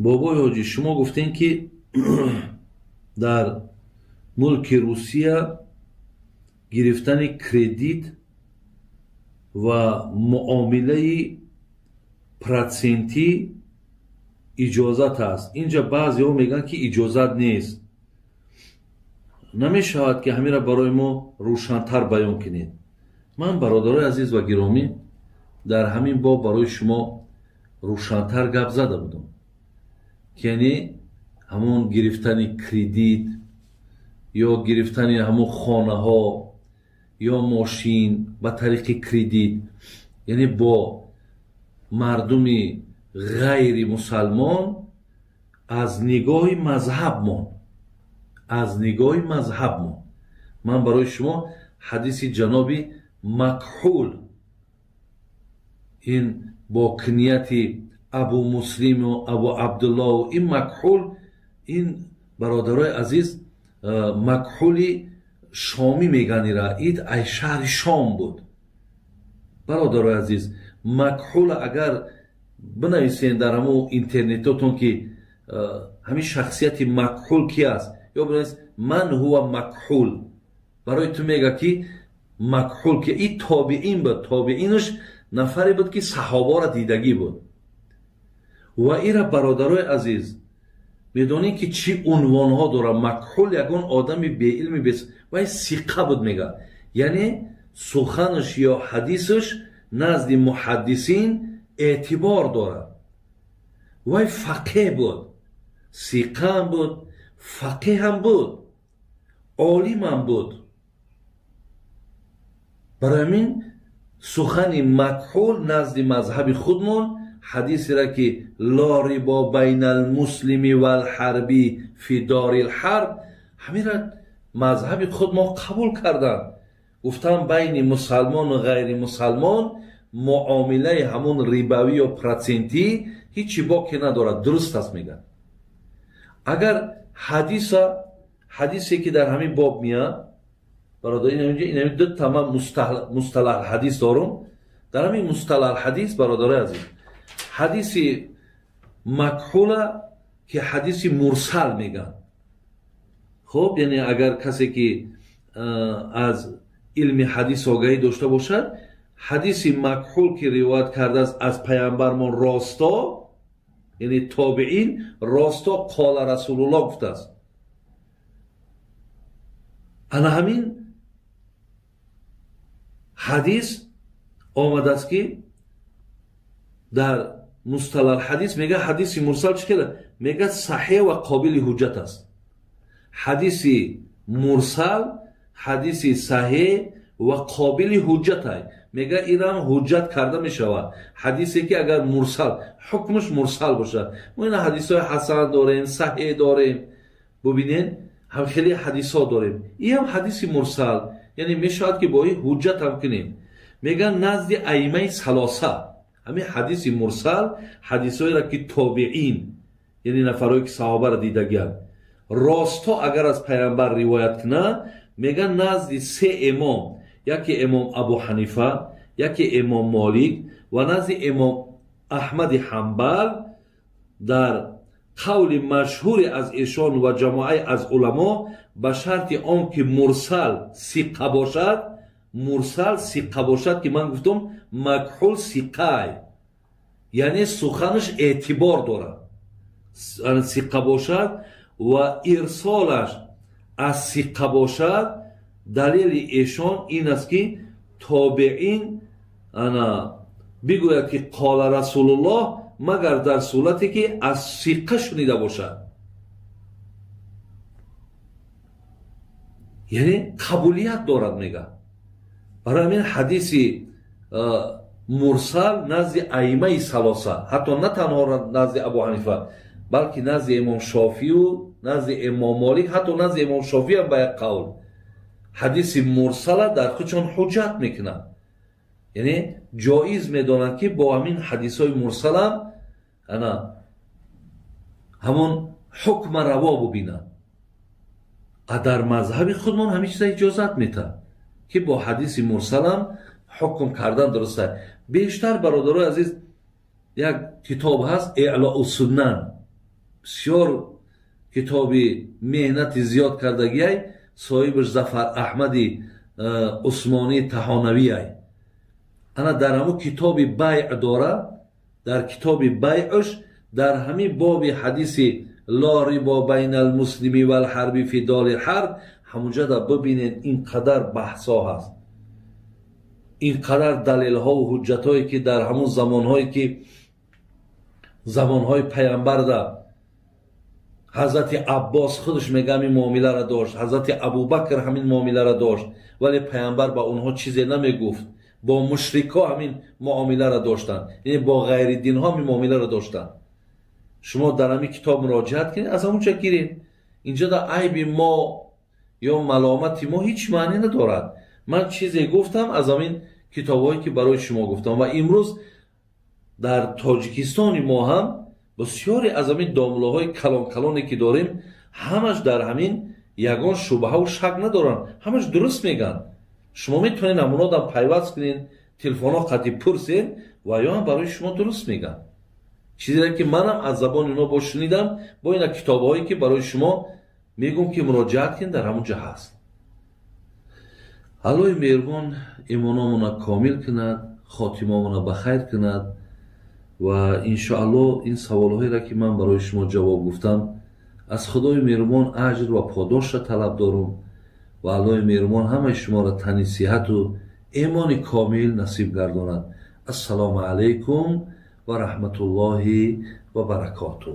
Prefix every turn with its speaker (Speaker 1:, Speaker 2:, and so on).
Speaker 1: بابای حاجی شما گفتین که در ملک روسیه گرفتن کردیت و معامله پرسنتی اجازت است. اینجا بعضی ها میگن که اجازت نیست. نمیشود که همین را برای ما روشن‌تر بیان کنید؟ من برادرای عزیز و گرامی در همین باب برای شما روشن‌تر گپ زده بودم که یعنی همون گرفتن کردیت یا گرفتن همون خانه ها یا ماشین با طریق کردیت، یعنی با مردم غیر مسلمان از نگاه مذهب ما من برای شما حدیث جناب مکحول، این با کنیت ابو مسلم و ابو عبدالله و این مکحول، این برادرای عزیز مکحولی شامی میگن را، اید ای شهر شام بود. برادرای عزیز مکحول اگر بنویسین در همون اینترنتاتون که همین شخصیت مکحول کی است، یا بنویس من هو مکحول، برای تو میگه که مکحول که این تابعین بود، تابعینش نفری بود که صحابه را دیدگی بود. و ایرا برادرای عزیز میدونین که چی عنوان ها داره. مکحول یکون آدمی به علمی بس و این ثقه بود میگه، یعنی سخنش یا حدیثش نزد محدثین اعتبار داره. و فقیه بود، ثقه هم بود، فقیه هم بود، عالم هم بود. برای همین سخن مکحول نزد مذهب خودمون حدیثی را که لا ربا بین المسلم و الحربی فی دار الحرب، همین را مذهب خود ما قبول کردن. گفتن بین مسلمان و غیر مسلمان معامله همون ربوی و پرسنتی هیچی باقی ندارد، درست است میگن. اگر حدیثی که در همین باب میاد، برادران این دو تمام مصطلح حدیث دارم. در همین مصطلح حدیث برادران عزیز حدیث مکحول که حدیث مرسل میگن. خب یعنی اگر کسی که از علم حدیث آگاهی داشته باشد، حدیث مکحول که روایت کرده است از پیامبرمان راستا، یعنی تابعین راستا قال رسول الله گفته است. انا همین حدیث آمده است که در مصطلح حدیث میگه حدیث مرسل چیه؟ میگه صحیح و قابل حجت است. حدیث مرسل حدیث صحیح و قابل حجت است. میگه ایران حجت کرده میشود. حدیثی که اگر مرسل حکمش مرسل باشه، ما این حدیث های حسن داریم، صحیح داریم، ببینین هم خیلی حدیث ها داریم. این هم حدیث مرسل، یعنی میشود که با این حجت هم کنیم. میگن نزد ائمه ثلاثه همین حدیث مرسل حدیثایی را که تابعین، یعنی نفرایی که صحابه را دیدگن، راستا اگر از پیامبر روایت کنه، میگن نزد سه امام، یکی امام ابو حنیفه، یکی امام مالک و نزد امام احمد حنبل، در قول مشهور از ایشان و جماعه از علما، به شرط آن که مرسل ثقه باشد، مرسل ثقه باشد که من گفتم مکحول ثقه، یعنی سخنش اعتبار داره، ثقه باشد و ارسالش از ثقه باشد. دلیل ایشان این است که تابعین بگوید که قال رسول الله مگر در صورتی که از ثقه شنیده باشد، یعنی قبولیت دارد میگه. برای همین حدیث مرسل نزد ائمه ثلاثه، حتی نه تنها نزد ابو حنیفه بلکه نزد امام شافعی و نزد امام مالک، حتی نزد امام شافعی هم به یک قول حدیث مرسل در خودشان حجت میکنن، یعنی جایز میدانند که با همین حدیث های مرسل هم همون حکم روا ببینن. در مذهب خودمان همین چیز اجازت میده که با حدیث مرسل هم حکم کردن درسته. بیشتر برادرای عزیز یک کتاب هست اعلاء السنن، بسیار کتابی مهنتی زیاد کردگی ای صاحبش زفر احمدی عثمانی تهانوی ای انا در همون کتاب بیع داره در کتاب بیعش در همین باب حدیثی لا ربا بین المسلمی و الحربی فی دار الحرب همونجا دا ببینید اینقدر بحثا هست اینقدر دلیل ها و حجت هایی که در همون زمان هایی که زمان های پیامبر دا حضرت عباس خودش میگه همین معامله را داشت حضرت ابوبکر همین معامله را داشت ولی پیامبر با اونها چیزی نمیگفت با مشرکا همین معامله را داشتن یعنی با غیر دین ها همین معامله را داشتن شما در همین کتاب مراجعت کنید از همونجا گیرید اینجا در عیب ما یا ملامت ما هیچ معنی ندارد من چیزی گفتم از همین کتابایی که برای شما گفتم و امروز در تاجیکستان ما هم بسیاری از همین دامله های کلان کلانی که داریم همش در همین یگان شبهه و شک ندارن همش درست میگن شما میتونین همونا در پیوست کنین تلفن ها قطعی پرسین و یا هم برای شما درست میگن چیزی را که منم از زبان اونا با شنیدم با این کتاب هایی که برای شما میگم که مراجعت کن در همونجا هست الله مهربان ایمانمون کامل کند خاتممون بخیر کند و انشاءالله این سوالهایی را که من برای شما جواب گفتم از خدای مهربان اجر و پاداش را طلب دارم و الله مهربان همه شما را تن صحت و ایمان کامل نصیب گرداند السلام علیکم و رحمت الله و برکاته